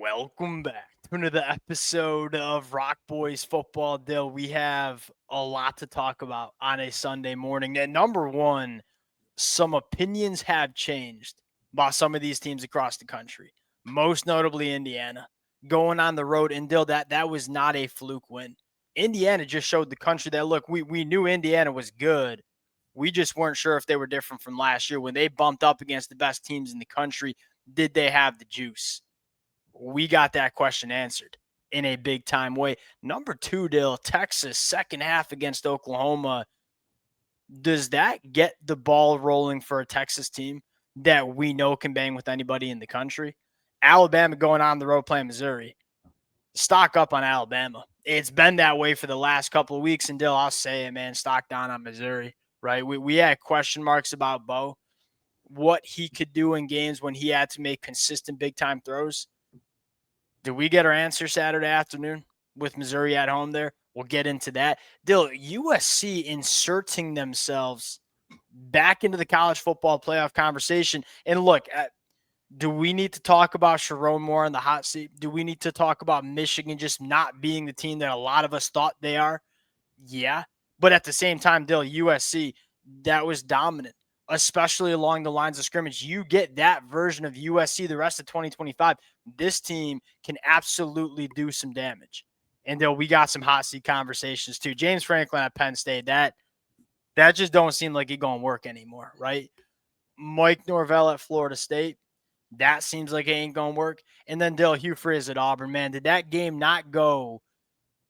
Welcome back to another episode of Rock Boys Football. Dill, we have a lot to talk about on a Sunday morning. And number one, some opinions have changed about some of these teams across the country, most notably Indiana. Going on the road, and Dill, that was not a fluke win. Indiana just showed the country that, look, we knew Indiana was good. We just weren't sure if they were different from last year. When they bumped up against the best teams in the country, did they have the juice? We got that question answered in a big time way. Number two, Dill, Texas, second half against Oklahoma. Does that get the ball rolling for a Texas team that we know can bang with anybody in the country? Alabama going on the road playing Missouri. Stock up on Alabama. It's been that way for the last couple of weeks. And Dill, I'll say it, man, stock down on Missouri, right? We had question marks about Bo, what he could do in games when he had to make consistent big time throws. Do we get our answer Saturday afternoon with Missouri at home there? We'll get into that. Dill, USC inserting themselves back into the college football playoff conversation. And look, do we need to talk about Sharon Moore on the hot seat? Do we need to talk about Michigan just not being the team that a lot of us thought they are? Yeah. But at the same time, Dill, USC, that was dominant, especially along the lines of scrimmage. You get that version of USC the rest of 2025. This team can absolutely do some damage. And Dill, we got some hot seat conversations too. James Franklin at Penn State, that just don't seem like it going to work anymore, right? Mike Norvell at Florida State, that seems like it ain't going to work. And then Dill, Hugh at Auburn, man, did that game not go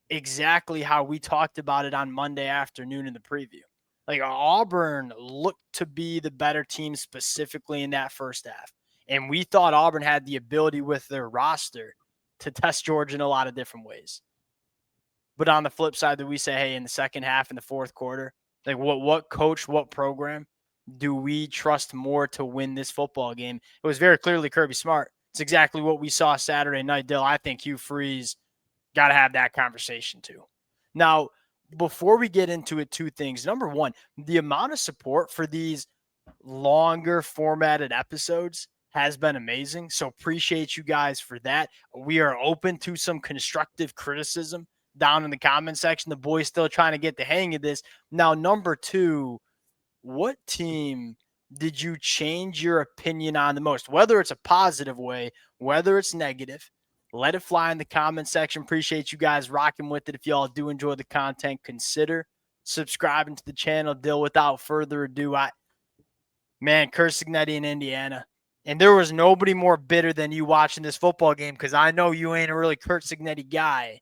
exactly how we talked about it on Monday afternoon in the preview? Like Auburn looked to be the better team specifically in that first half. And we thought Auburn had the ability with their roster to test Georgia in a lot of different ways. But on the flip side, do we say, hey, in the second half, in the fourth quarter, like what coach, what program do we trust more to win this football game? It was very clearly Kirby Smart. It's exactly what we saw Saturday night, Dill. I think Hugh Freeze got to have that conversation too. Now, before we get into it, two things. Number one, the amount of support for these longer formatted episodes has been amazing. So appreciate you guys for that. We are open to some constructive criticism down in the comment section. The boys still trying to get the hang of this. Now, number two, what team did you change your opinion on the most? Whether it's a positive way, whether it's negative, let it fly in the comment section. Appreciate you guys rocking with it. If y'all do enjoy the content, consider subscribing to the channel. Dill, without further ado, Kurt Signetti in Indiana. And there was nobody more bitter than you watching this football game because I know you ain't a really Kurt Signetti guy.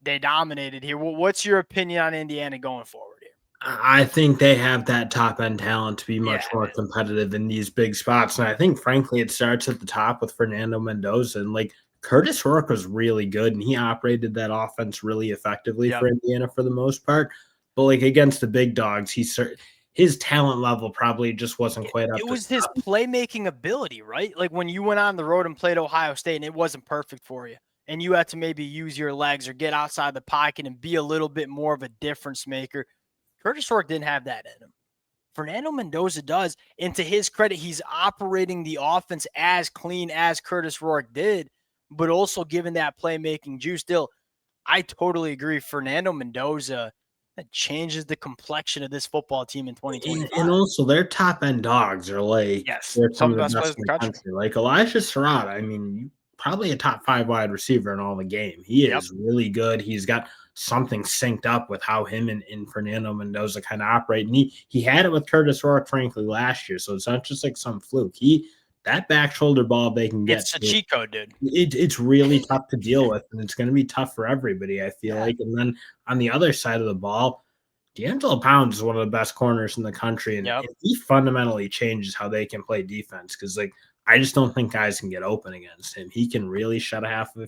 They dominated here. Well, what's your opinion on Indiana going forward here? I think they have that top-end talent to be much more competitive in these big spots. And I think, frankly, it starts at the top with Fernando Mendoza. And, Curtis Rourke was really good, and he operated that offense really effectively for Indiana for the most part. But, against the big dogs, his talent level probably just wasn't quite up. It was his playmaking ability, right? Like when you went on the road and played Ohio State and it wasn't perfect for you, and you had to maybe use your legs or get outside the pocket and be a little bit more of a difference maker. Curtis Rourke didn't have that in him. Fernando Mendoza does, and to his credit, he's operating the offense as clean as Curtis Rourke did, but also given that playmaking juice. Still, I totally agree. Fernando Mendoza, that changes the complexion of this football team in 2025. And also, their top-end dogs are they're some of the best players in the country. Like Elijah Surratt, I mean, probably a top 5 wide receiver in all the game. He is really good. He's got something synced up with how him and Fernando Mendoza kind of operate. And he had it with Curtis Rourke, frankly, last year. So it's not just like some fluke. That back shoulder ball they can get. It's a cheat code, dude. It's really tough to deal with, and it's going to be tough for everybody, I feel like. And then on the other side of the ball, D'Angelo Pounds is one of the best corners in the country, and he fundamentally changes how they can play defense because, I just don't think guys can get open against him. He can really shut half of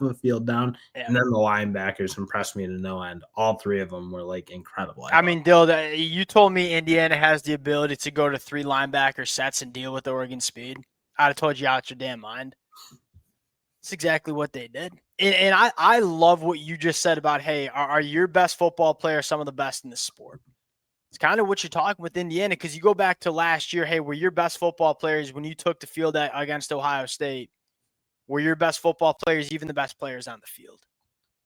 the field down, and then the linebackers impressed me to no end. All three of them were incredible. I mean, Dill, you told me Indiana has the ability to go to 3 linebacker sets and deal with Oregon speed. I'd have told you out your damn mind. That's exactly what they did. And I love what you just said about, hey, are your best football players some of the best in the sport? It's kind of what you're talking with Indiana because you go back to last year, hey, were your best football players when you took the field against Ohio State, Were your best football players even the best players on the field?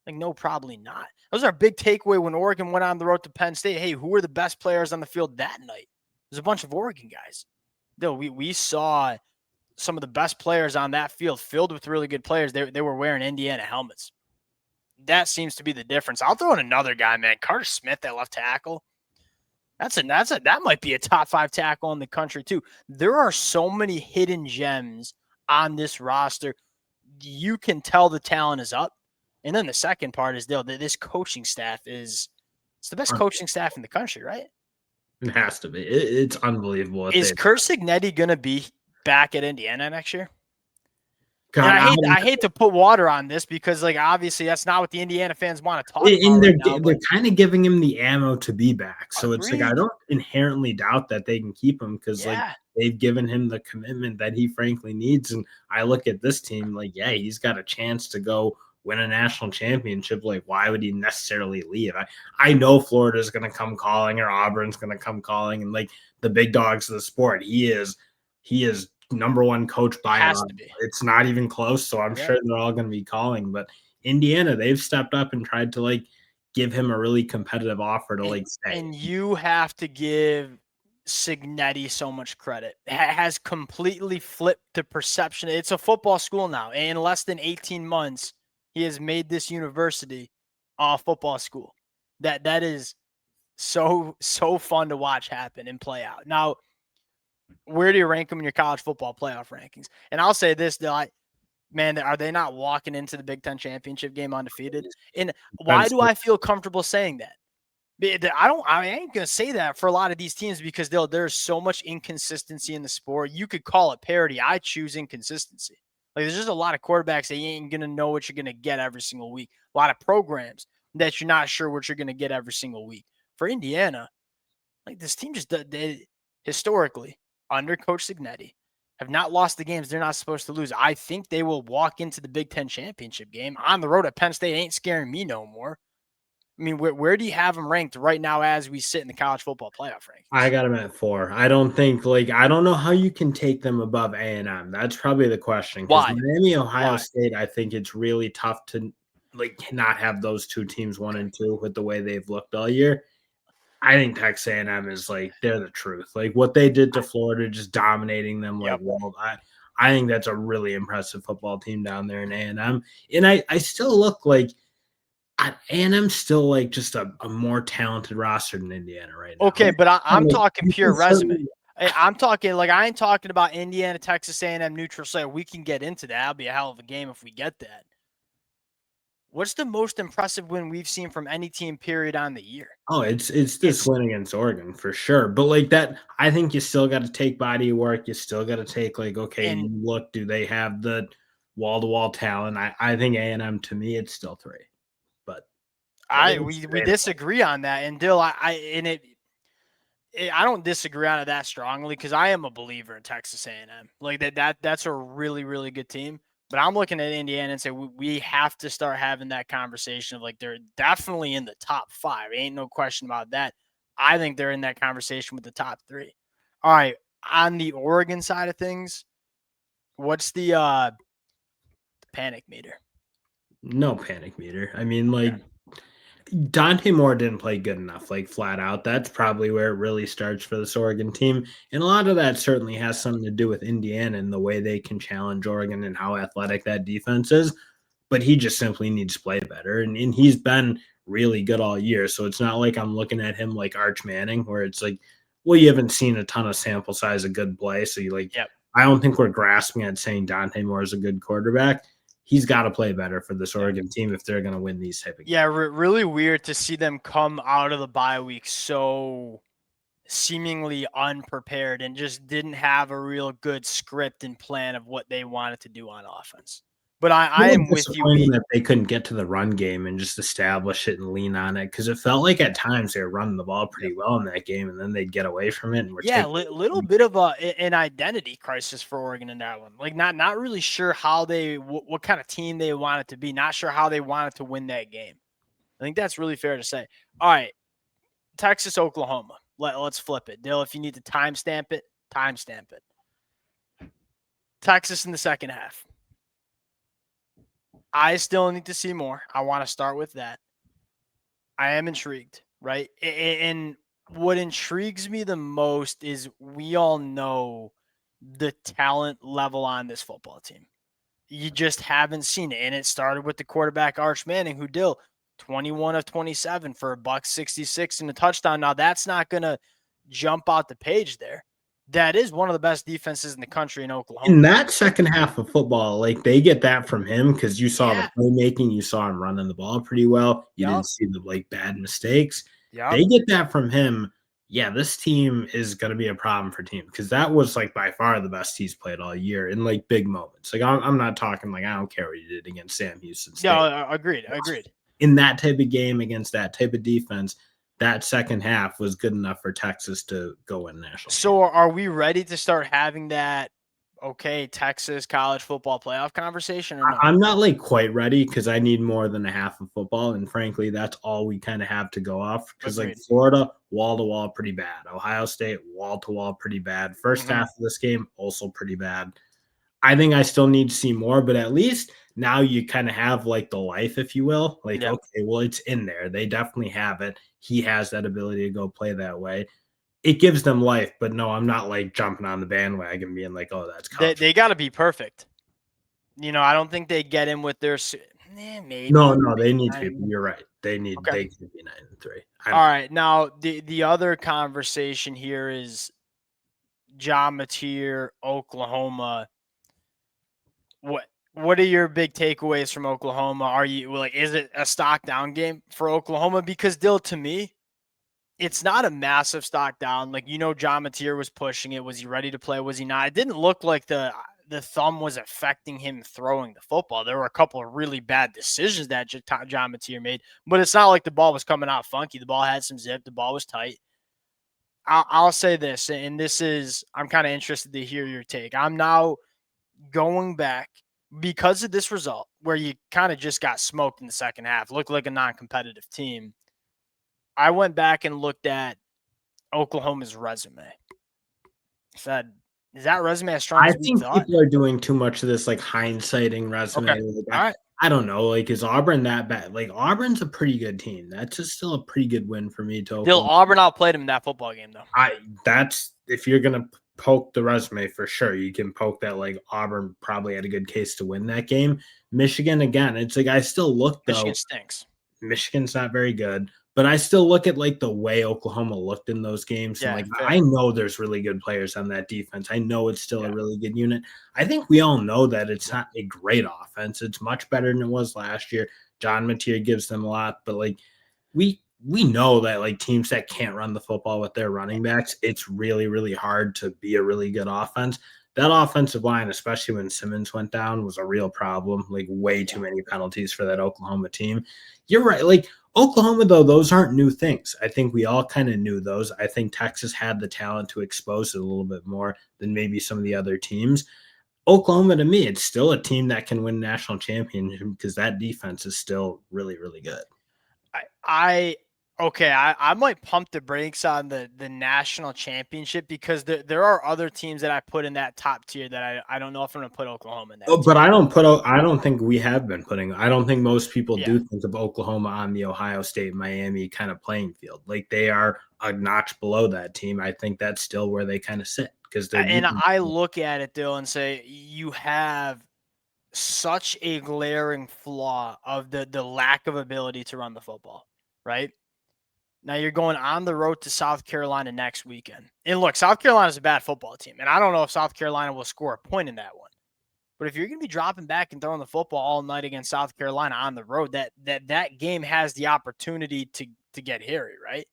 Like, no, probably not. That was our big takeaway when Oregon went on the road to Penn State. Hey, who were the best players on the field that night? There's a bunch of Oregon guys. Though we saw some of the best players on that field filled with really good players. They were wearing Indiana helmets. That seems to be the difference. I'll throw in another guy, man. Carter Smith, that left tackle. That might be a top 5 tackle in the country too. There are so many hidden gems on this roster. You can tell the talent is up. And then the second part is this coaching staff it's the best coaching staff in the country, right? It has to be. It's unbelievable. Is Curt Cignetti going to be back at Indiana next year? God, and I hate to put water on this because, like, obviously that's not what the Indiana fans want to talk about. And they're they're kind of giving him the ammo to be back. So Agreed. It's like I don't inherently doubt that they can keep him because like they've given him the commitment that he frankly needs. And I look at this team like, yeah, he's got a chance to go win a national championship. Like, why would he necessarily leave? I know Florida's going to come calling or Auburn's going to come calling, and like the big dogs of the sport, he is number one coach by it's not even close. So I'm sure they're all going to be calling, but Indiana, they've stepped up and tried to like give him a really competitive offer to like stay. And you have to give Cignetti so much credit. Has completely flipped the perception. It's a football school now. In less than 18 months, he has made this university a football school. That is so fun to watch happen and play out. Now, where do you rank them in your college football playoff rankings? And I'll say this, man, are they not walking into the Big Ten championship game undefeated? And why do I feel comfortable saying that? I ain't going to say that for a lot of these teams because there's so much inconsistency in the sport. You could call it parity. I choose inconsistency. Like, there's just a lot of quarterbacks that you ain't going to know what you're going to get every single week. A lot of programs that you're not sure what you're going to get every single week. For Indiana, like, this team just historically, under Coach Cignetti, have not lost the games they're not supposed to lose. I think they will walk into the Big Ten championship game on the road at Penn State. Ain't scaring me no more. I mean, where do you have them ranked right now as we sit in the college football playoff rankings? I got them at 4. I don't know how you can take them above A&M. That's probably the question. Why? Miami, Ohio State, I think it's really tough to like not have those two teams 1 and 2 with the way they've looked all year. I think Texas A&M is like they're the truth. Like what they did to Florida, just dominating them. Like, well, I think that's a really impressive football team down there in A&M. And I still look like A&M's still like just a more talented roster than Indiana right now. Okay, but I'm talking pure resume. I'm talking like I ain't talking about Indiana, Texas A&M neutral site. We can get into that. That'll be a hell of a game if we get that. What's the most impressive win we've seen from any team period on the year? Oh, it's this win against Oregon for sure. But like that, I think you still got to take body of work. You still got to take like, okay, look, do they have the wall-to-wall talent? I think A&M, to me, it's still 3. But we disagree on that. And Dill, I don't disagree on it that strongly because I am a believer in Texas A&M. Like that's a really, really good team. But I'm looking at Indiana and say we have to start having that conversation of like they're definitely in the top 5. Ain't no question about that. I think they're in that conversation with the top 3. All right, on the Oregon side of things, what's the panic meter? No panic meter. I mean, like Dante Moore didn't play good enough, like flat out. That's probably where it really starts for this Oregon team. And a lot of that certainly has something to do with Indiana and the way they can challenge Oregon and how athletic that defense is. But he just simply needs to play better. And he's been really good all year. So it's not like I'm looking at him like Arch Manning, where it's like, well, you haven't seen a ton of sample size of good play. So you like, I don't think we're grasping at saying Dante Moore is a good quarterback. He's got to play better for this Oregon team if they're going to win these type of games. Yeah, really weird to see them come out of the bye week so seemingly unprepared and just didn't have a real good script and plan of what they wanted to do on offense. But I am with you. That they couldn't get to the run game and just establish it and lean on it because it felt like at times they were running the ball pretty well in that game and then they'd get away from it. And little bit of an identity crisis for Oregon in that one. Like not really sure how what kind of team they wanted to be. Not sure how they wanted to win that game. I think that's really fair to say. All right, Texas, Oklahoma. Let's flip it. Dill, if you need to timestamp it. Texas in the second half. I still need to see more. I want to start with that. I am intrigued, right? And what intrigues me the most is we all know the talent level on this football team. You just haven't seen it. And it started with the quarterback, Arch Manning, who did 21 of 27 for $166 and a touchdown. Now, that's not going to jump out the page there. That is one of the best defenses in the country in Oklahoma. In that second half of football, like they get that from him because you saw the playmaking, you saw him running the ball pretty well. You didn't see the like bad mistakes. They get that from him. Yeah, this team is going to be a problem for team because that was like by far the best he's played all year in like big moments. Like I'm not talking like I don't care what he did against Sam Houston State. No, agreed. In that type of game against that type of defense, that second half was good enough for Texas to go win national. So are we ready to start having that, Texas college football playoff conversation or no? I'm not like quite ready because I need more than a half of football. And frankly, that's all we kind of have to go off because like Florida, wall to wall, pretty bad. Ohio State, wall to wall, pretty bad. First half of this game, also pretty bad. I think I still need to see more, but at least now you kind of have like the life, if you will. Like, okay, well, it's in there. They definitely have it. He has that ability to go play that way. It gives them life, but no, I'm not like jumping on the bandwagon being like, oh, that's they got to be perfect. I don't think they get in with their maybe. No, they need to be. You're right. They need they can be 9-3. All right, now the other conversation here is John Mateer, Oklahoma. What are your big takeaways from Oklahoma? Are you like, is it a stock down game for Oklahoma? Because Dill, to me, it's not a massive stock down. Like, John Mateer was pushing it. Was he ready to play? Was he not? It didn't look like the thumb was affecting him throwing the football. There were a couple of really bad decisions that John Mateer made, but it's not like the ball was coming out funky. The ball had some zip. The ball was tight. I'll say this, and this is, I'm kind of interested to hear your take. I'm now going back because of this result where you kind of just got smoked in the second half, looked like a non-competitive team. I went back and looked at Oklahoma's resume. Said, is that resume as strong as we thought? I think people are doing too much of this like hindsighting resume. Okay. Like, I don't know. Like, is Auburn that bad? Like, Auburn's a pretty good team. That's just still a pretty good win for me. Still, Auburn outplayed him in that football game, though. That's if you're gonna poke the resume for sure. You can poke that like Auburn probably had a good case to win that game. Michigan again. It's like I still look though. Michigan stinks. Michigan's not very good. But I still look at like the way Oklahoma looked in those games. Yeah, and like I know there's really good players on that defense. I know it's still a really good unit. I think we all know that it's not a great offense. It's much better than it was last year. John Mateer gives them a lot, but like we know that like teams that can't run the football with their running backs, it's really, really hard to be a really good offense. That offensive line, especially when Simmons went down, was a real problem. Like way too many penalties for that Oklahoma team. You're right. Like Oklahoma, though, those aren't new things. I think we all kind of knew those. I think Texas had the talent to expose it a little bit more than maybe some of the other teams. Oklahoma, to me, it's still a team that can win national championship because that defense is still really, really good. I might pump the brakes on the national championship because there are other teams that I put in that top tier that I don't know if I'm going to put Oklahoma in that. Oh, but I don't think we have been putting. I don't think most people do think of Oklahoma on the Ohio State, Miami kind of playing field. Like they are a notch below that team. I think that's still where they kind of sit because they're. And I look at it, Dill, and say you have such a glaring flaw of the lack of ability to run the football, right? Now you're going on the road to South Carolina next weekend. And look, South Carolina is a bad football team. And I don't know if South Carolina will score a point in that one. But if you're going to be dropping back and throwing the football all night against South Carolina on the road, that game has the opportunity to get hairy, right?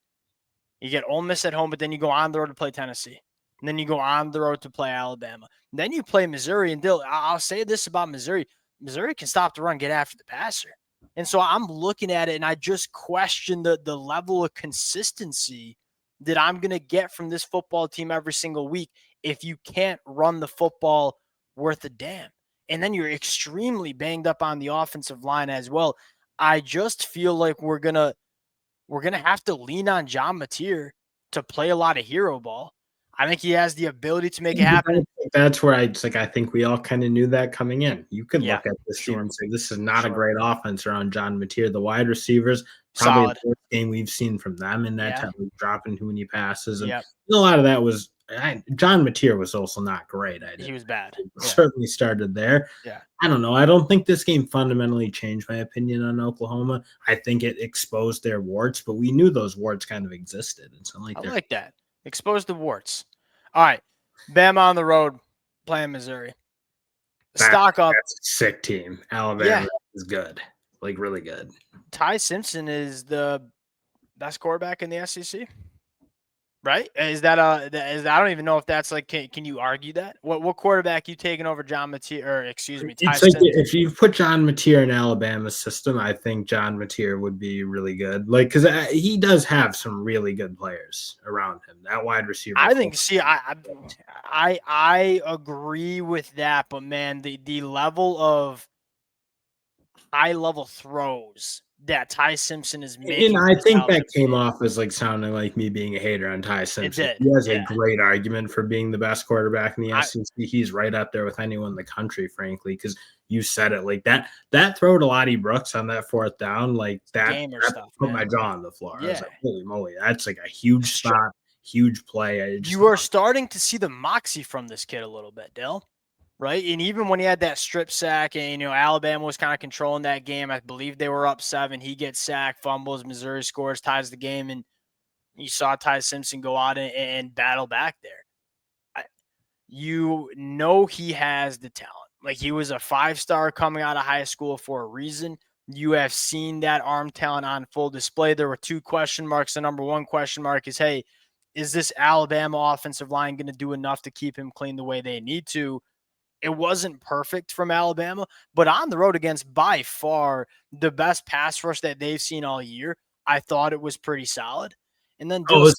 You get Ole Miss at home, but then you go on the road to play Tennessee. And then you go on the road to play Alabama. And then you play Missouri. And I'll say this about Missouri. Missouri can stop the run, get after the passer. And so I'm looking at it, and I just question the level of consistency that I'm going to get from this football team every single week if you can't run the football worth a damn. And then you're extremely banged up on the offensive line as well. I just feel like we're gonna have to lean on John Mateer to play a lot of hero ball. I think he has the ability to make it happen. That's where I think we all kind of knew that coming in. You could look at this team and say this is not a great offense around John Mateer. The wide receivers, probably Solid. the worst game we've seen from them in that time, dropping too many passes, and a lot of that was John Mateer was also not great. He was bad. Certainly started there. Yeah. I don't know. I don't think this game fundamentally changed my opinion on Oklahoma. I think it exposed their warts, but we knew those warts kind of existed. It's not like I like that. Expose the warts. All right. Bama on the road playing Missouri. Stock up. That's a sick team. Alabama is good. Like, really good. Ty Simpson is the best quarterback in the SEC. Right? Is that I don't even know if that's like, can you argue that? What quarterback you taking over John Mateer, or excuse me, Ty Simpson? If you put John Mateer in Alabama's system, I think John Mateer would be really good. Like, because he does have some really good players around him. That wide receiver. I think. See, I agree with that, but man, the level of high level throws that Ty Simpson is making. And I think that came off as like sounding like me being a hater on Ty Simpson. He has a great argument for being the best quarterback in the SEC. He's right up there with anyone in the country, frankly, because you said it like that. That throw to Lottie Brooks on that 4th down, like that put my jaw on the floor. I was like, holy moly, that's like a huge spot, huge play. You are starting to see the moxie from this kid a little bit, Dale. Right. And even when he had that strip sack and, Alabama was kind of controlling that game, I believe they were up 7. He gets sacked, fumbles, Missouri scores, ties the game. And you saw Ty Simpson go out and battle back there. He has the talent. Like, he was a 5-star coming out of high school for a reason. You have seen that arm talent on full display. There were 2 question marks. The number 1 question mark is, hey, is this Alabama offensive line going to do enough to keep him clean the way they need to? It wasn't perfect from Alabama, but on the road against by far the best pass rush that they've seen all year, I thought it was pretty solid. And then it was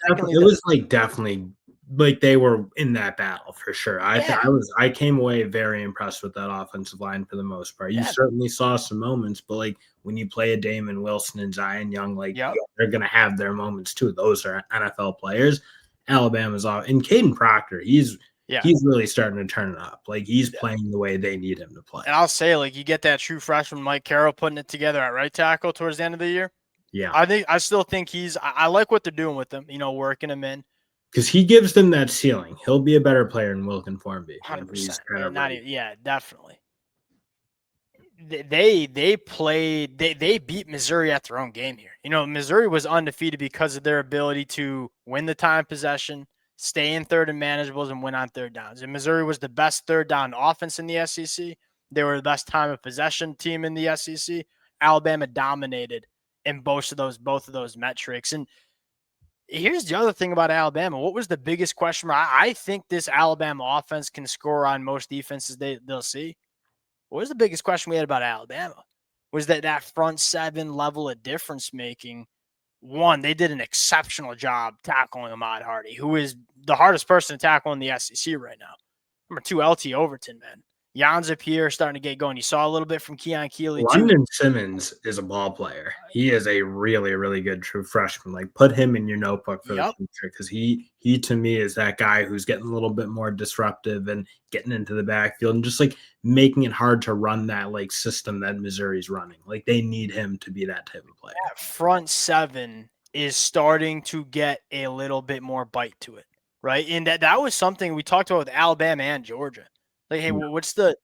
definitely like they were in that battle for sure. I came away very impressed with that offensive line for the most part. You certainly saw some moments, but like when you play a Damon Wilson and Zion Young, like they're gonna have their moments too. Those are NFL players. Alabama's off, and Caden Proctor, he's really starting to turn it up. Like, he's playing the way they need him to play. And I'll say, like, you get that true freshman Mike Carroll putting it together at right tackle towards the end of the year. Yeah. I still think I like what they're doing with him, working him in. Because he gives them that ceiling. He'll be a better player than Wilkin Formby. 100%. Definitely. They beat Missouri at their own game here. Missouri was undefeated because of their ability to win the time possession, stay in third and manageables, and win on third downs. And Missouri was the best third down offense in the SEC. They were the best time of possession team in the SEC. Alabama dominated in both of those metrics. And here's the other thing about Alabama. What was the biggest question mark? I think this Alabama offense can score on most defenses they'll see. What was the biggest question we had about Alabama? Was that front 7 level of difference making. One, they did an exceptional job tackling Ahmad Hardy, who is the hardest person to tackle in the SEC right now. Number 2, LT Overton, man. Jan's up here starting to get going. You saw a little bit from Keon Keeley, too. London Simmons is a ball player. He is a really, really good true freshman. Like, put him in your notebook for the future, because he to me is that guy who's getting a little bit more disruptive and getting into the backfield and just like making it hard to run that like system that Missouri's running. Like, they need him to be that type of player. That front 7 is starting to get a little bit more bite to it, right? And that was something we talked about with Alabama and Georgia. Like, hey, what's the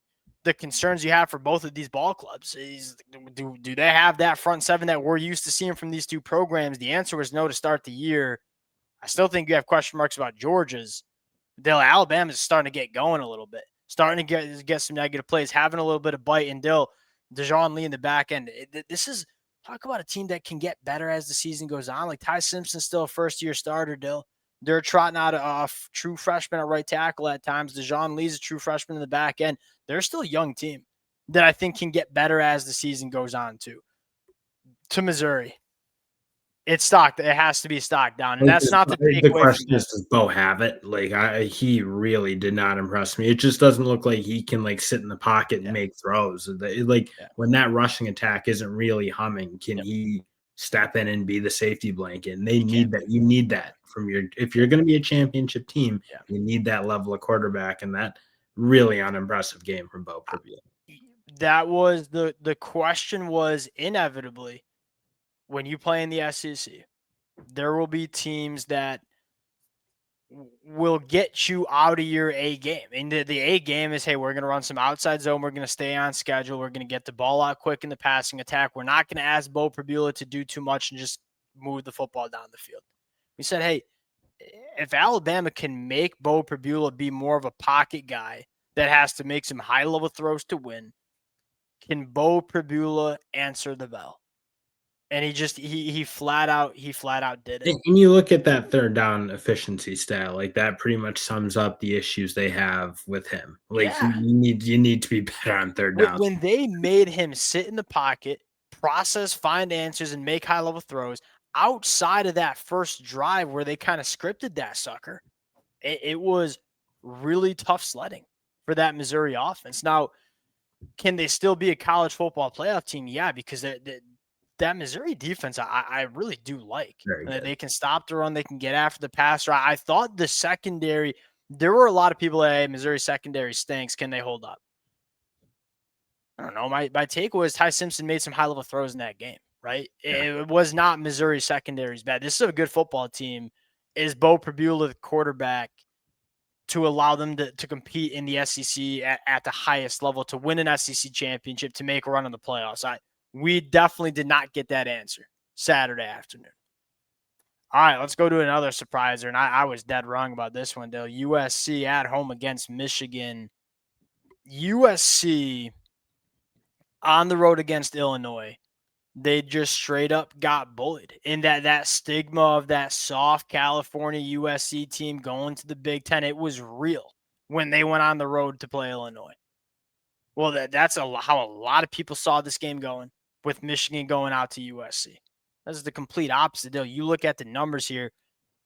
concerns you have for both of these ball clubs? Do they have that front 7 that we're used to seeing from these 2 programs? The answer was no to start the year. I still think you have question marks about Georgia's. Alabama's starting to get going a little bit, starting to get some negative plays, having a little bit of bite. And Dejon Lee in the back end. This is talk about a team that can get better as the season goes on. Like, Ty Simpson's still a first-year starter, Dill. They're trotting out a true freshman at right tackle at times. Dejon Lee's a true freshman in the back end. They're still a young team that I think can get better as the season goes on, too. To Missouri, it's stocked. It has to be stocked down. And that's not the question is, does Bo have it? Like, he really did not impress me. It just doesn't look like he can, like, sit in the pocket and make throws. When that rushing attack isn't really humming, can he step in and be the safety blanket. And they need that. You need that from if you're going to be a championship team, you need that level of quarterback, and that really unimpressive game from Bo Prabula. That was the question was inevitably when you play in the SEC, there will be teams that will get you out of your A game. And the A game is, hey, we're going to run some outside zone. We're going to stay on schedule. We're going to get the ball out quick in the passing attack. We're not going to ask Bo Prabula to do too much and just move the football down the field. We said, hey, if Alabama can make Bo Prabula be more of a pocket guy that has to make some high-level throws to win, can Bo Prabula answer the bell? And he flat out did it. And you look at that third down efficiency stat, like that pretty much sums up the issues they have with him. Like you need to be better on third down. When they made him sit in the pocket, process, find answers, and make high-level throws outside of that first drive where they kind of scripted that sucker, it was really tough sledding for that Missouri offense. Now, can they still be a college football playoff team? Yeah, because that Missouri defense, I really do like. They can stop the run. They can get after the passer. I thought the secondary, there were a lot of people that, hey, Missouri secondary stinks. Can they hold up? I don't know. My take was Ty Simpson made some high-level throws in that game, right? It was not Missouri secondary's bad. This is a good football team. Is Bo Prabula the quarterback to allow them to compete in the SEC at the highest level, to win an SEC championship, to make a run in the playoffs? We definitely did not get that answer Saturday afternoon. All right, let's go to another surpriser, and I was dead wrong about this one, Dale. USC at home against Michigan. USC on the road against Illinois. They just straight up got bullied. And that stigma of that soft California USC team going to the Big Ten, it was real when they went on the road to play Illinois. Well, that's how a lot of people saw this game going, with Michigan going out to USC. This is the complete opposite deal. You look at the numbers here.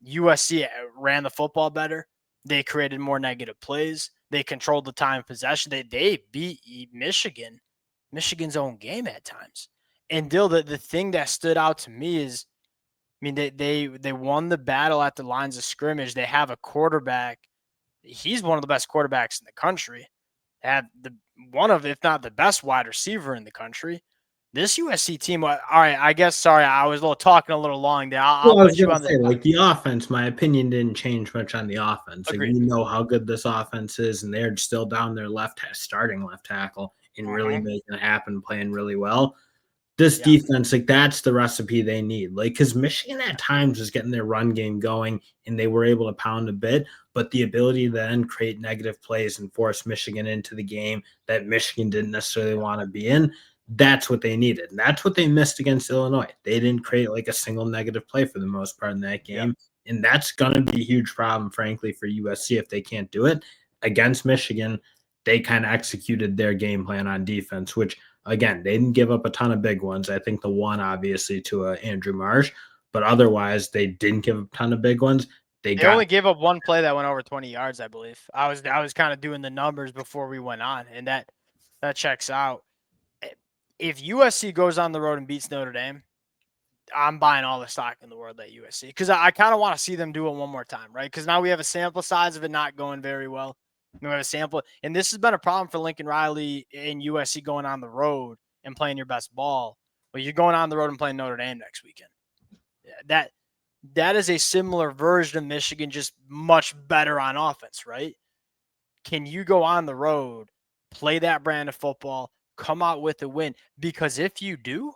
USC ran the football better. They created more negative plays. They controlled the time of possession. They beat Michigan's own game at times. And Dill, the thing that stood out to me is, I mean, they won the battle at the lines of scrimmage. They have a quarterback. He's one of the best quarterbacks in the country. They have one of, if not the best wide receiver in the country. This USC team, all right, I guess, sorry, I was talking a little long there. I'll put you on the like the offense, my opinion didn't change much on the offense. Like, you know how good this offense is, and they're still down their starting left tackle and really making it happen, playing really well. This defense, like, that's the recipe they need. Like, because Michigan at times was getting their run game going, and they were able to pound a bit, but the ability to then create negative plays and force Michigan into the game that Michigan didn't necessarily want to be in, that's what they needed. And that's what they missed against Illinois. They didn't create like a single negative play for the most part in that game. And that's going to be a huge problem, frankly, for USC if they can't do it. Against Michigan, they kind of executed their game plan on defense, which, again, they didn't give up a ton of big ones. I think the one, obviously, to Andrew Marsh, but otherwise, they didn't give a ton of big ones. They only gave up one play that went over 20 yards, I believe. I was kind of doing the numbers before we went on, and that checks out. If USC goes on the road and beats Notre Dame, I'm buying all the stock in the world at USC, because I kind of want to see them do it one more time, right? Because now we have a sample size of it not going very well. We have a sample, and this has been a problem for Lincoln Riley in USC going on the road and playing your best ball. But you're going on the road and playing Notre Dame next weekend. That is a similar version of Michigan, just much better on offense, right? Can you go on the road, play that brand of football, come out with a win? Because if you do,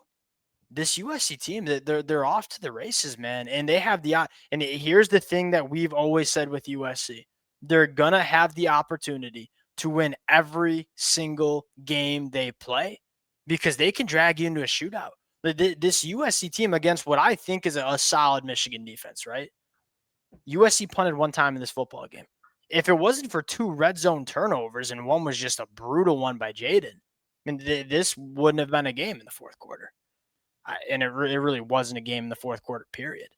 this USC team, they're off to the races, man. And they have and here's the thing that we've always said with USC. They're going to have the opportunity to win every single game they play, because they can drag you into a shootout. This USC team against what I think is a solid Michigan defense, right? USC punted one time in this football game. If it wasn't for 2 red zone turnovers and one was just a brutal one by Jaden, I mean, this wouldn't have been a game in the fourth quarter. And it really wasn't a game in the fourth quarter, period.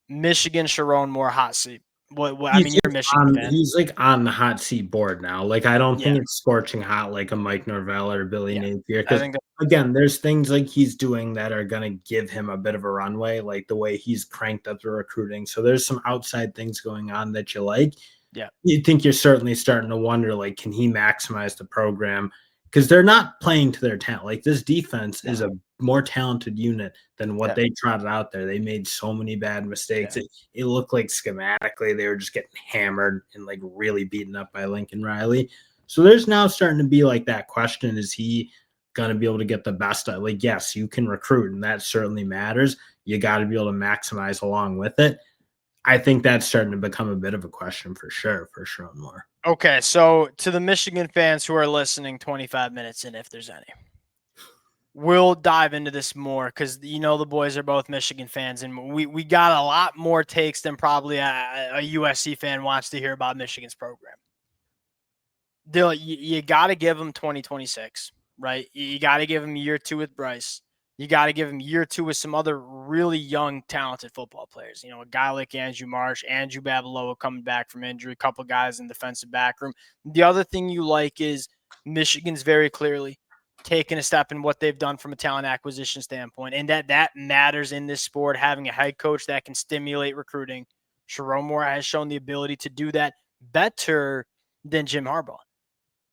Michigan, Sharon Moore, hot seat What I mean, you're a Michigan fan. He's like on the hot seat board now. Like, I don't think Yeah. it's scorching hot like a Mike Norvell or Billy Yeah. Napier. I Because think again, there's things like he's doing that are gonna give him a bit of a runway, like the way he's cranked up the recruiting. So there's some outside things going on that you like. Yeah. You think you're certainly starting to wonder, like, can he maximize the program? Because they're not playing to their talent. Like, this defense is a more talented unit than what they trotted out there. They made so many bad mistakes. It looked like schematically they were just getting hammered and like really beaten up by Lincoln Riley. So there's now starting to be like that question: is he going to be able to get the best of? Like, yes, you can recruit, and that certainly matters. You got to be able to maximize along with it. I think that's starting to become a bit of a question for sure more. Okay, so to the Michigan fans who are listening 25 minutes in, if there's any, we'll dive into this more because, the boys are both Michigan fans, and we got a lot more takes than probably a USC fan wants to hear about Michigan's program. Dylan, you got to give them 2026, right? You got to give them year 2 with Bryce. You got to give him year 2 with some other really young, talented football players. A guy like Andrew Marsh, Andrew Babaloa coming back from injury, a couple guys in defensive back room. The other thing you like is Michigan's very clearly taking a step in what they've done from a talent acquisition standpoint, and that matters in this sport, having a head coach that can stimulate recruiting. Sherrone Moore has shown the ability to do that better than Jim Harbaugh.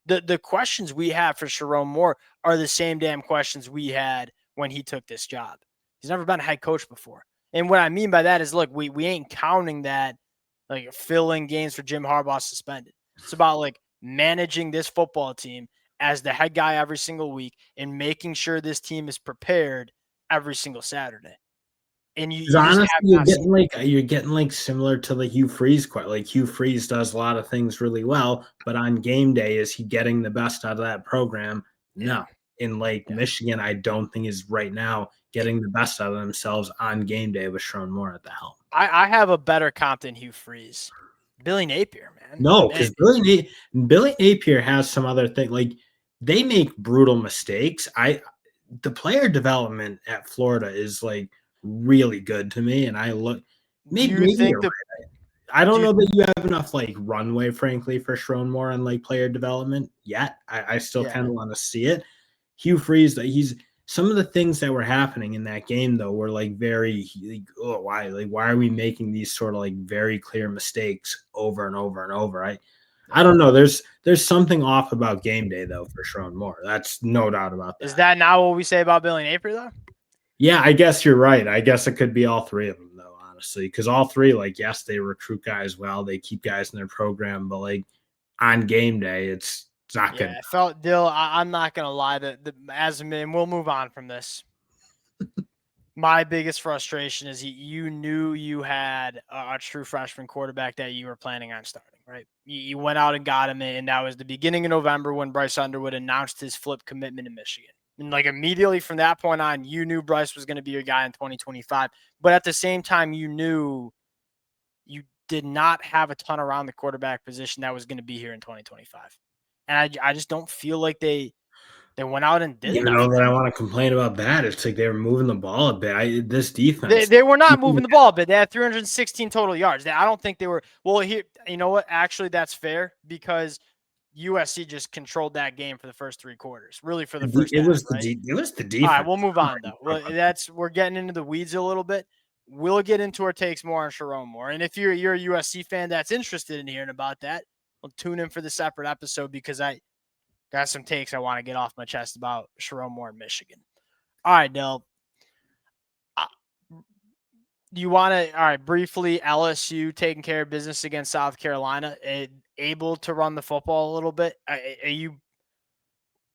The questions we have for Sherrone Moore are the same damn questions we had when he took this job. He's never been a head coach before. And what I mean by that is, look, we ain't counting that like filling games for Jim Harbaugh suspended. It's about like managing this football team as the head guy every single week and making sure this team is prepared every single Saturday. And you honestly, you're getting like similar to the Hugh Freeze quite. Like, Hugh Freeze does a lot of things really well, but on game day, is he getting the best out of that program? No. In Michigan, I don't think is right now getting the best out of themselves on game day with Sherrone Moore at the helm. I have a better comp than Hugh Freeze. Billy Napier, man. No, because Billy Napier has some other thing. Like, they make brutal mistakes. The player development at Florida is like really good to me, and I look maybe I don't know that you have enough like runway, frankly, for Sherrone Moore on like player development yet. I still kind of want to see it. Hugh Freeze, he's some of the things that were happening in that game though were like very why are we making these sort of like very clear mistakes over and over and over? I don't know. There's something off about game day though for Sherrone Moore. That's no doubt about that. Is that not what we say about Billy Napier though? Yeah, I guess you're right. I guess it could be all three of them though, honestly, because all three, like, yes, they recruit guys well, they keep guys in their program, but like on game day, it's not good. I felt Dill. I'm not gonna lie that as a man, we'll move on from this. My biggest frustration is you knew you had a true freshman quarterback that you were planning on starting, right? You went out and got him, and that was the beginning of November when Bryce Underwood announced his flip commitment to Michigan. And like immediately from that point on, you knew Bryce was going to be your guy in 2025. But at the same time, you knew you did not have a ton around the quarterback position that was going to be here in 2025. And I just don't feel like they went out and did it. You know that I want to complain about that. It's like they were moving the ball a bit. This defense. They were not moving the ball a bit. They had 316 total yards. I don't think they were. Well, here, you know what? Actually, that's fair because USC just controlled that game for the first 3 quarters. Really, for the first. It was right? It was the defense. All right, we'll move on though. Well, we're getting into the weeds a little bit. We'll get into our takes more on Sherrone Moore. And if you're a USC fan that's interested in hearing about that, well, tune in for the separate episode because I got some takes I want to get off my chest about Sherrone Moore in Michigan. All right, Del. Do you want to, all right, briefly, LSU taking care of business against South Carolina, able to run the football a little bit?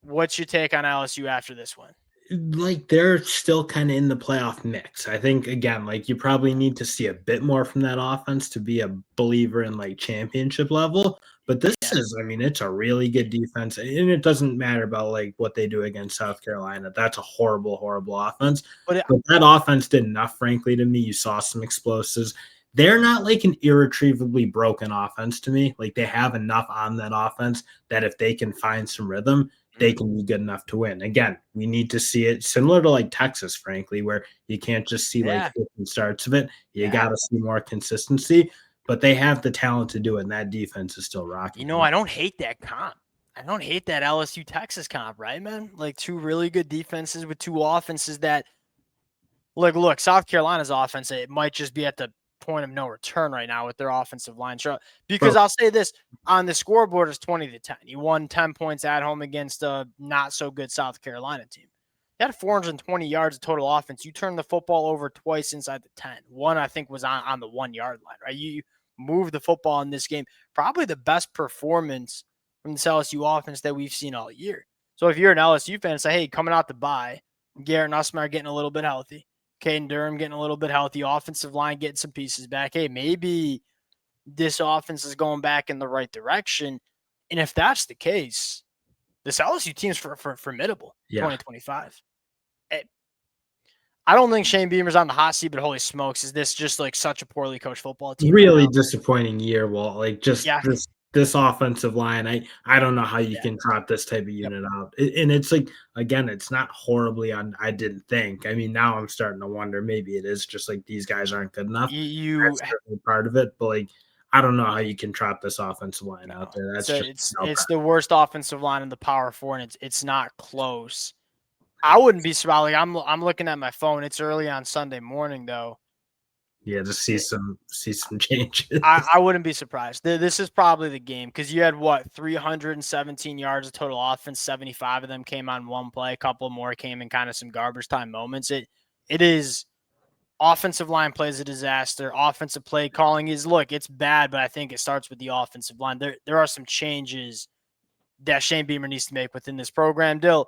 What's your take on LSU after this one? Like, they're still kind of in the playoff mix. I think, again, like, you probably need to see a bit more from that offense to be a believer in like championship level. But this is, I mean, it's a really good defense. And it doesn't matter about like what they do against South Carolina. That's a horrible, horrible offense. But that offense did enough, frankly, to me. You saw some explosives. They're not like an irretrievably broken offense to me. Like, they have enough on that offense that if they can find some rhythm, they can be good enough to win. Again, we need to see it similar to like Texas, frankly, where you can't just see like 15 starts of it. You got to see more consistency. but they have the talent to do it, and that defense is still rocking. I don't hate that comp. I don't hate that LSU Texas comp, right, man? Like two really good defenses with two offenses that look, South Carolina's offense, it might just be at the point of no return right now with their offensive line. Because I'll say this, on the scoreboard is 20-10. You won 10 points at home against a not so good South Carolina team. You had 420 yards of total offense. You turned the football over twice inside the 10. One, I think, was on the 1 yard line, right? You moved the football in this game. Probably the best performance from the LSU offense that we've seen all year. So if you're an LSU fan, say, hey, coming out the bye, Garrett Nussmeier getting a little bit healthy. Caden Durham getting a little bit healthy, offensive line getting some pieces back. Hey, maybe this offense is going back in the right direction. And if that's the case, this LSU team's formidable. 2025. I don't think Shane Beamer's on the hot seat, but holy smokes, is this just like such a poorly coached football team? Really disappointing year, Walt. Like this offensive line, I don't know how you can trot this type of unit out. And it's like, again, it's not horribly on. I didn't think. I mean, now I'm starting to wonder maybe it is just like these guys aren't good enough. That's certainly part of it, but like I don't know how you can trot this offensive line out there. That's it's the worst offensive line in the Power Four, and it's not close. I wouldn't be surprised. Like I'm looking at my phone. It's early on Sunday morning, though. Yeah, to see some changes. I wouldn't be surprised. This is probably the game because you had 317 yards of total offense. 75 of them came on one play. A couple more came in kind of some garbage time moments. It is offensive line plays a disaster. Offensive play calling it's bad, but I think it starts with the offensive line. There are some changes that Shane Beamer needs to make within this program. Dill,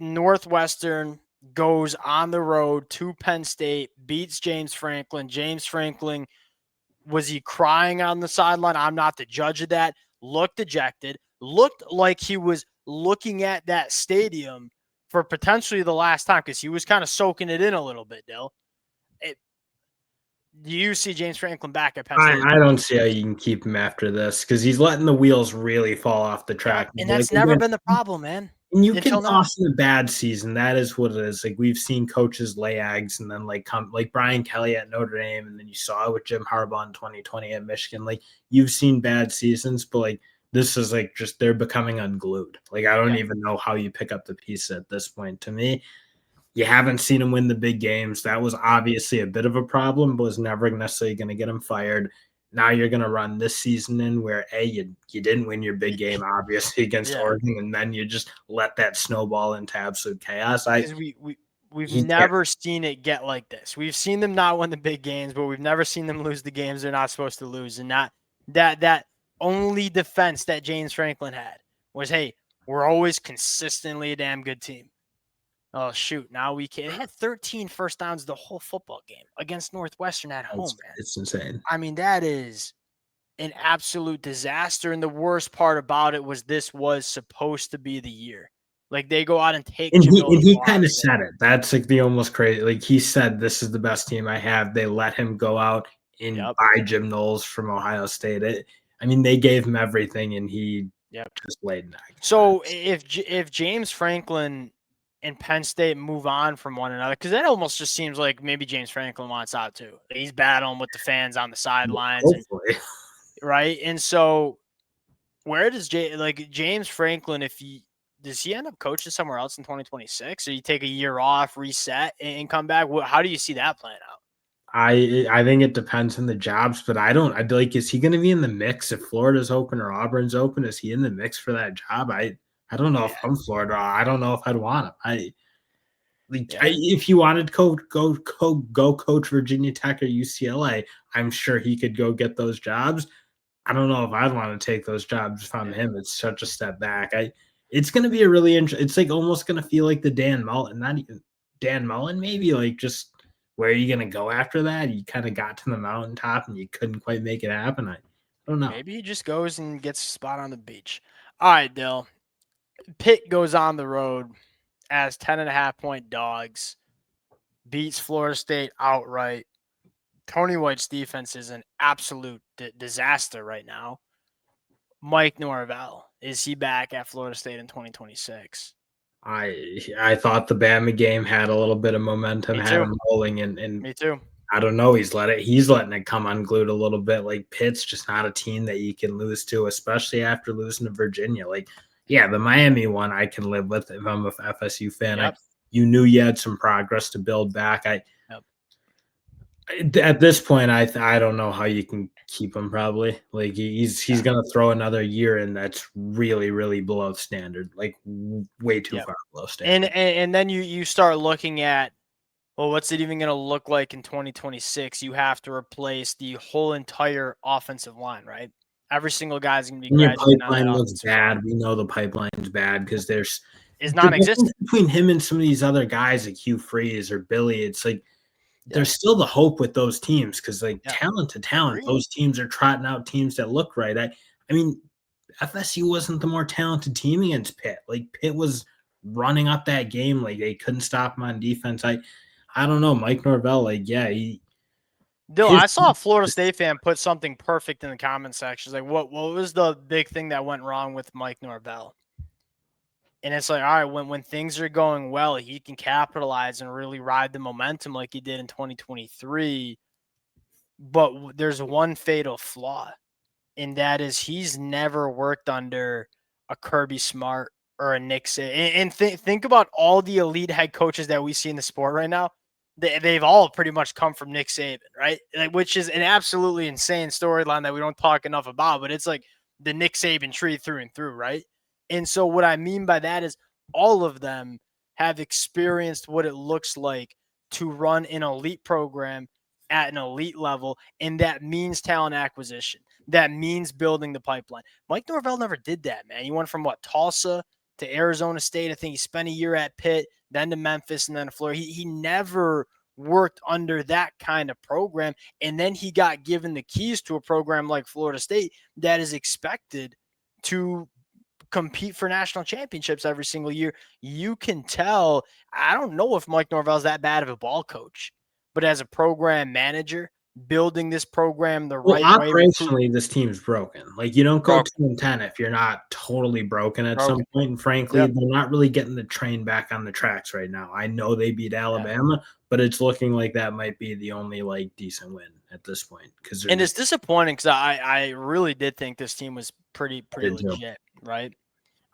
Northwestern goes on the road to Penn State, beats James Franklin. James Franklin, was he crying on the sideline? I'm not the judge of that. Looked dejected. Looked like he was looking at that stadium for potentially the last time because he was kind of soaking it in a little bit, Dill. Do you see James Franklin back at Penn State? I don't see how you can keep him after this because he's letting the wheels really fall off the track. And that's never been the problem, man. And you can toss in a bad season. That is what it is. Like we've seen coaches lay eggs and then like Brian Kelly at Notre Dame, and then you saw it with Jim Harbaugh in 2020 at Michigan. Like you've seen bad seasons, but like this is like just they're becoming unglued. Like I don't even know how you pick up the piece at this point. To me, you haven't seen him win the big games. That was obviously a bit of a problem, but was never necessarily going to get him fired. Now you're going to run this season in where you didn't win your big game, obviously, against Oregon, and then you just let that snowball into absolute chaos. We've never seen it get like this. We've seen them not win the big games, but we've never seen them lose the games they're not supposed to lose. And not that only defense that James Franklin had was, hey, we're always consistently a damn good team. Oh, shoot. Now we can. It had 13 first downs the whole football game against Northwestern at home, man. It's insane. I mean, that is an absolute disaster. And the worst part about it was this was supposed to be the year. Like, they go out and take and he kind of said it. That's like the almost crazy. Like, he said, this is the best team I have. They let him go out and buy Jim Knowles from Ohio State. I mean, they gave him everything, and he just laid an egg. So if James Franklin and Penn State move on from one another, because that almost just seems like maybe James Franklin wants out too. He's battling with the fans on the sidelines, right? And so, where does James Franklin, does he end up coaching somewhere else in 2026, or you take a year off, reset, and come back? How do you see that playing out? I think it depends on the jobs, but I'd be like, is he going to be in the mix if Florida's open or Auburn's open? Is he in the mix for that job? I don't know if I'm Florida. I don't know if I'd want him. If you wanted to go coach Virginia Tech or UCLA, I'm sure he could go get those jobs. I don't know if I'd want to take those jobs from him. It's such a step back. It's going to be a really interesting. It's like almost going to feel like the Dan Mullen, not even Dan Mullen, maybe like just where are you going to go after that? You kind of got to the mountaintop and you couldn't quite make it happen. I don't know. Maybe he just goes and gets a spot on the beach. All right, Dill. Pitt goes on the road as 10.5-point dogs, beats Florida State outright. Tony White's defense is an absolute disaster right now. Mike Norvell, is he back at Florida State in 2026? I thought the Bama game had a little bit of momentum, had him rolling, and me too. I don't know. He's letting it come unglued a little bit. Like Pitt's just not a team that you can lose to, especially after losing to Virginia. Like, yeah, the Miami one I can live with if I'm a FSU fan. Yep. You knew you had some progress to build back. At this point, I don't know how you can keep him. Probably like he's gonna throw another year in that's really really below standard, like way too far below standard. And then you start looking at, well, what's it even going to look like in 2026? You have to replace the whole entire offensive line, right? Every single guy's going to be And your graduating on that pipeline looks offensive bad. line. We know the pipeline's bad because there's Is the difference non-existent. between him and some of these other guys like Hugh Freeze or Billy. It's like there's Yeah. still the hope with those teams because like Yeah. talent to talent, Agreed. those teams are trotting out teams that look right. I mean, FSU wasn't the more talented team against Pitt. Like Pitt was running up that game, like they couldn't stop him on defense. I don't know, Mike Norvell, like yeah, Dill, I saw a Florida State fan put something perfect in the comment section. Like, what was the big thing that went wrong with Mike Norvell? And it's like, all right, when things are going well, he can capitalize and really ride the momentum like he did in 2023. But there's one fatal flaw, and that is he's never worked under a Kirby Smart or a Nick Saban. And think about all the elite head coaches that we see in the sport right now. They've all pretty much come from Nick Saban, right? Which is an absolutely insane storyline that we don't talk enough about, but it's like the Nick Saban tree through and through, right? And so what I mean by that is all of them have experienced what it looks like to run an elite program at an elite level, and that means talent acquisition. That means building the pipeline. Mike Norvell never did that, man. He went from Tulsa to Arizona State. I think he spent a year at Pitt, then to Memphis, and then to Florida. He never worked under that kind of program. And then he got given the keys to a program like Florida State that is expected to compete for national championships every single year. You can tell, I don't know if Mike Norvell's that bad of a ball coach, but as a program manager, building this program the right way. Operationally, this team's broken. Like you don't go 2-10 if you're not totally broken at some point. And frankly, they're not really getting the train back on the tracks right now. I know they beat Alabama, but it's looking like that might be the only like decent win at this point. And it's disappointing because I really did think this team was pretty legit, right?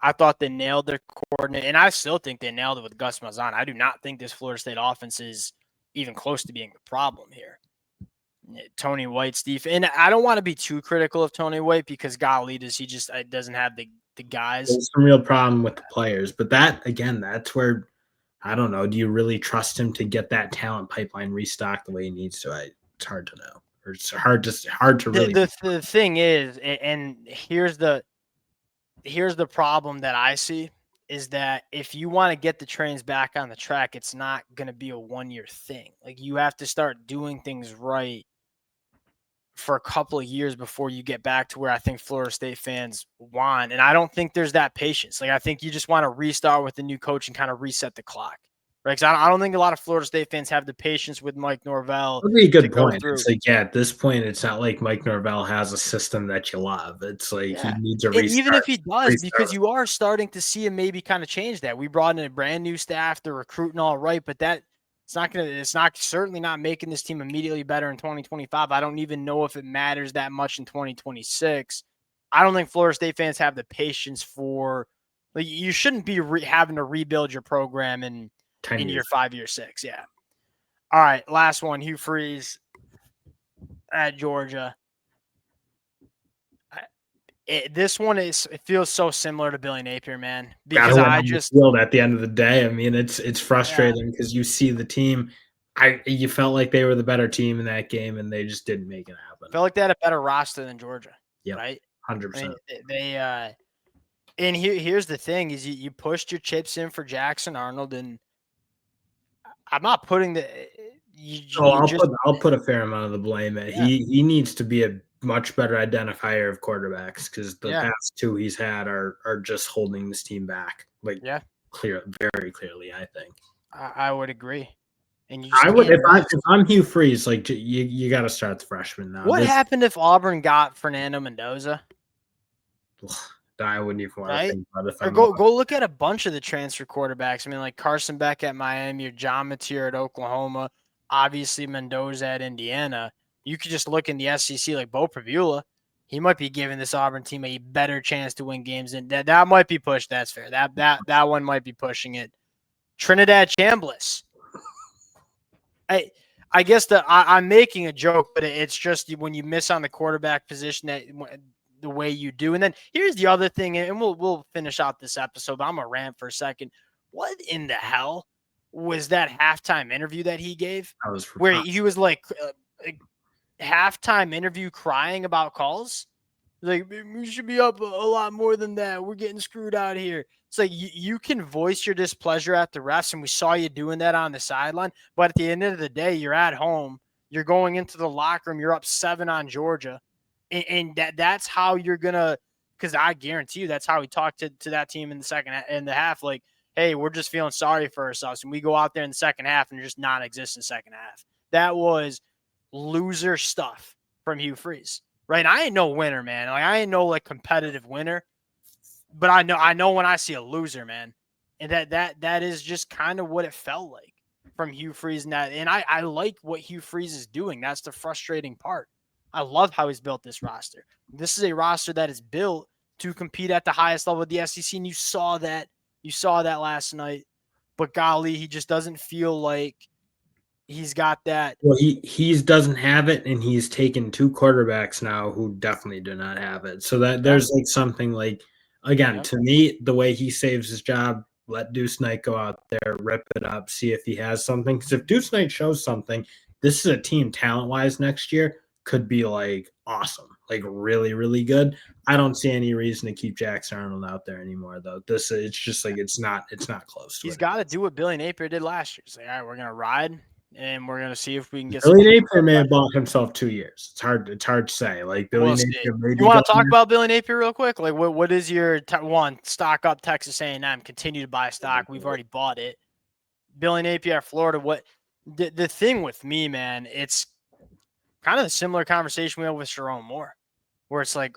I thought they nailed their coordinator, and I still think they nailed it with Gus Malzahn. I do not think this Florida State offense is even close to being the problem here. Tony White's defense, and I don't want to be too critical of Tony White because golly, he just doesn't have the guys. There's some real problem with the players, but that's where I don't know. Do you really trust him to get that talent pipeline restocked the way he needs to? It's hard to know, or it's hard to really. The thing is, and here's the problem that I see is that if you want to get the trains back on the track, it's not going to be a 1-year thing. Like you have to start doing things right for a couple of years before you get back to where I think Florida State fans want. And I don't think there's that patience. Like I think you just want to restart with the new coach and kind of reset the clock. Right? Because I don't think a lot of Florida State fans have the patience with Mike Norvell. That'd be a good point. It's like, at this point, it's not like Mike Norvell has a system that you love. It's like he needs a restart. Even if he does, because you are starting to see him maybe kind of change that. We brought in a brand new staff, they're recruiting all right, but it's certainly not making this team immediately better in 2025. I don't even know if it matters that much in 2026. I don't think Florida State fans have the patience for, like, you shouldn't be having to rebuild your program in year 5, year 6. Yeah. All right. Last one, Hugh Freeze at Georgia. This one it feels so similar to Billy Napier, man. Because I just feel at the end of the day. I mean, it's frustrating because you see the team. You felt like they were the better team in that game, and they just didn't make it happen. Felt like they had a better roster than Georgia. Yeah, right. 100%. And here's the thing: is you pushed your chips in for Jackson Arnold, and I'm not putting the. I'll put a fair amount of the blame at. Yeah. He needs to be a much better identifier of quarterbacks because the past two he's had are just holding this team back. Like very clearly, I think. I would agree. And I would if I'm Hugh Freeze, like you got to start the freshman now. What happened if Auburn got Fernando Mendoza? I wouldn't even want to think about it. Or go look at a bunch of the transfer quarterbacks. I mean, like Carson Beck at Miami or John Mateer at Oklahoma. obviously Mendoza at Indiana. You could just look in the SEC like Bo Prabula. He might be giving this Auburn team a better chance to win games, and that might be pushed. That's fair. That one might be pushing it. Trinidad Chambliss. I guess I'm making a joke, but it's just when you miss on the quarterback position that the way you do. And then here's the other thing, and we'll finish out this episode. But I'm gonna rant for a second. What in the hell was that halftime interview that he gave? Where he was like halftime interview crying about calls. Like, we should be up a lot more than that. We're getting screwed out here. It's like you can voice your displeasure at the refs, and we saw you doing that on the sideline. But at the end of the day, you're at home. You're going into the locker room. You're up 7 on Georgia. And that's how you're going to – because I guarantee you that's how he talked to that team in the half. Like, hey, we're just feeling sorry for ourselves. And we go out there in the second half and just non-existent second half. That was loser stuff from Hugh Freeze. Right, I ain't no winner, man. Like I ain't no like competitive winner, but I know when I see a loser, man, and that is just kind of what it felt like from Hugh Freeze. And I like what Hugh Freeze is doing. That's the frustrating part. I love how he's built this roster. This is a roster that is built to compete at the highest level of the SEC, and you saw that last night. But golly, he just doesn't feel like he's got that. Well, he doesn't have it, and he's taken 2 quarterbacks now who definitely do not have it. So that there's like something like, again, to me, the way he saves his job, let Deuce Knight go out there, rip it up, see if he has something. Because if Deuce Knight shows something, this is a team talent-wise next year could be like awesome, like really, really good. I don't see any reason to keep Jackson Arnold out there anymore, though. It's just like it's not close. He's got to do what Billy Napier did last year. Say, all right, we're gonna ride. And we're gonna see if we can get. Billy Napier may have bought himself 2 years. It's hard to say. Like Billy Napier. You want to talk about Billy Napier real quick? Like, what is your one stock up? Texas A&M, continue to buy stock. We've already bought it. Billy Napier at Florida. What the thing with me, man? It's kind of a similar conversation we had with Sharon Moore, where it's like,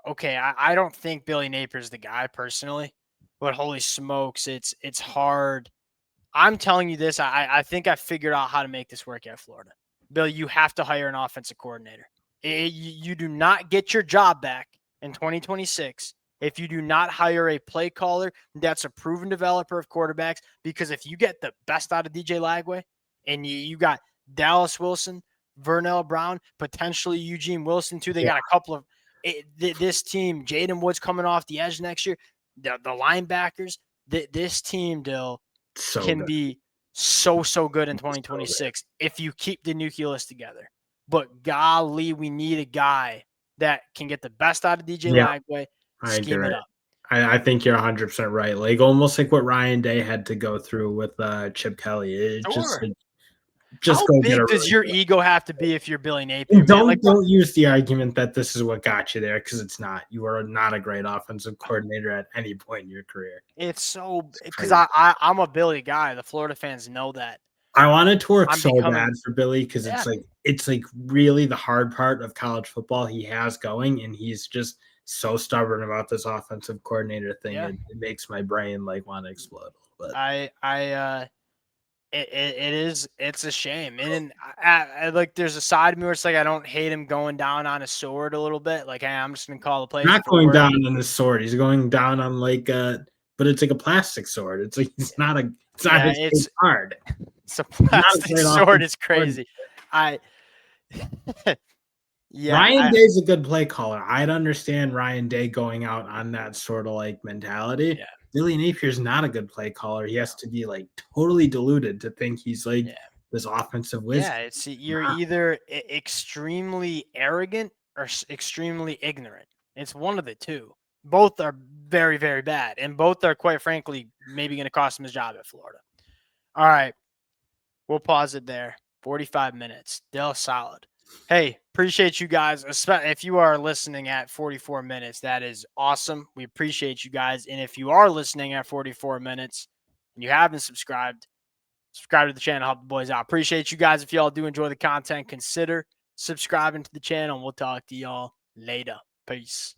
okay, I don't think Billy Napier's the guy personally, but holy smokes, it's hard. I'm telling you this. I think I figured out how to make this work at Florida. Billy, you have to hire an offensive coordinator. You do not get your job back in 2026 if you do not hire a play caller that's a proven developer of quarterbacks. Because if you get the best out of DJ Lagway and you got Dallas Wilson, Vernell Brown, potentially Eugene Wilson too. They got a couple of this team. Jaden Woods coming off the edge next year. The linebackers. This team, Dill, can be so good in 2026 if you keep the nucleus together. But golly, we need a guy that can get the best out of DJ Lagway, scheme it up. I think you're 100% right. Like almost like what Ryan Day had to go through with Chip Kelly. It just how go big does your ego have to be if you're Billy Napier? And don't use the argument that this is what got you there, because it's not. You are not a great offensive coordinator at any point in your career. It's so because I'm a Billy guy. The Florida fans know that. I wanted to work bad for Billy because it's like really the hard part of college football he has going, and he's just so stubborn about this offensive coordinator thing. It makes my brain like want to explode. But it's a shame. And I like there's a side of me where it's like I don't hate him going down on a sword a little bit. Like, hey, I'm just gonna call the play. Not going down on the sword. He's going down on like but it's like a plastic sword. It's like it's hard. It's a plastic sword. It's crazy. Ryan Day's a good play caller. I'd understand Ryan Day going out on that sort of like mentality. Yeah. Billy Napier's not a good play caller. He has to be like totally deluded to think he's like this offensive wizard. Yeah, you're either extremely arrogant or extremely ignorant. It's one of the two. Both are very, very bad, and both are, quite frankly, maybe going to cost him his job at Florida. All right, we'll pause it there. 45 minutes. Still solid. Hey, appreciate you guys. If you are listening at 44 minutes, that is awesome. We appreciate you guys. And if you are listening at 44 minutes and you haven't subscribed, subscribe to the channel, help the boys out. Appreciate you guys. If y'all do enjoy the content, consider subscribing to the channel. And we'll talk to y'all later. Peace.